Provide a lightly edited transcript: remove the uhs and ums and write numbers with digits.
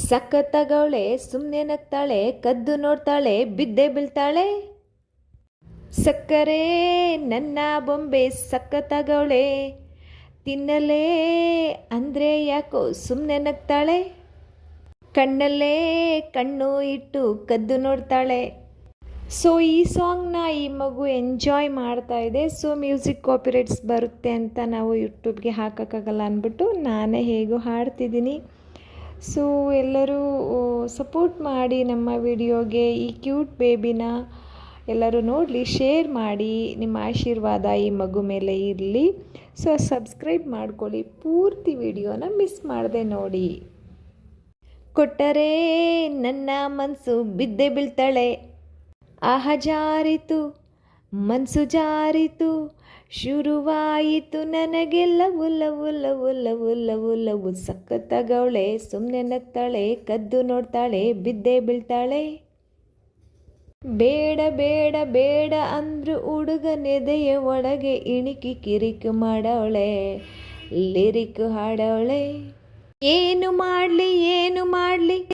ಸಖತ್ತಗವಳೆ ಸುಮ್ಮನೆ ನಗ್ತಾಳೆ, ಕದ್ದು ನೋಡ್ತಾಳೆ, ಬಿದ್ದೆ ಬೀಳ್ತಾಳೆ. ಸಕ್ಕರೆ ನನ್ನ ಬೊಂಬೆ ಸಖತ್ತಗವಳೆ, ತಿನ್ನಲೇ ಅಂದರೆ ಯಾಕೋ ಸುಮ್ಮನೆ ನಗ್ತಾಳೆ. ಕಣ್ಣಲ್ಲೇ ಕಣ್ಣು ಇಟ್ಟು ಕದ್ದು ನೋಡ್ತಾಳೆ. ಸೊ ಈ ಸಾಂಗ್ನ ಈ ಮಗು ಎಂಜಾಯ್ ಮಾಡ್ತಾ ಇದೆ. ಸೊ ಮ್ಯೂಸಿಕ್ ಕಾಪಿರೈಟ್ಸ್ ಬರುತ್ತೆ ಅಂತ ನಾವು ಯೂಟ್ಯೂಬ್ಗೆ ಹಾಕೋಕ್ಕಾಗಲ್ಲ ಅಂದ್ಬಿಟ್ಟು ನಾನೇ ಹೇಗೋ ಹಾಡ್ತಿದ್ದೀನಿ. ಸೊ ಎಲ್ಲರೂ ಸಪೋರ್ಟ್ ಮಾಡಿ ನಮ್ಮ ವಿಡಿಯೋಗೆ. ಈ ಕ್ಯೂಟ್ ಬೇಬಿನ ಎಲ್ಲರೂ ನೋಡಲಿ, ಶೇರ್ ಮಾಡಿ. ನಿಮ್ಮ ಆಶೀರ್ವಾದ ಈ ಮಗು ಮೇಲೆ ಇರಲಿ. ಸೊ ಸಬ್ಸ್ಕ್ರೈಬ್ ಮಾಡ್ಕೊಳ್ಳಿ, ಪೂರ್ತಿ ವಿಡಿಯೋನ ಮಿಸ್ ಮಾಡದೆ ನೋಡಿ. ಕೊಟ್ಟರೆ ನನ್ನ ಮನಸ್ಸು ಬಿದ್ದೆ ಬೀಳ್ತಾಳೆ, ಆಹ ಜಾರಿತು ಮನಸ್ಸು ಜಾರಿತು, ಶುರುವಾಯಿತು ನನಗೆಲ್ಲ love love love love love. ಸಖತ್ತಗವಳೆ ಸುಮ್ಮನೆ ನಗ್ತಾಳೆ, ಕದ್ದು ನೋಡ್ತಾಳೆ, ಬಿದ್ದೆ ಬೀಳ್ತಾಳೆ. ಬೇಡ ಬೇಡ ಬೇಡ ಅಂದ್ರು ಹುಡುಗನೆದೆಯ ಒಳಗೆ ಇಣಿಕಿ ಕಿರಿಕು ಮಾಡವಳೆ, ಲಿರಿಕು ಹಾಡವಳೆ. ಏನು ಮಾಡಲಿ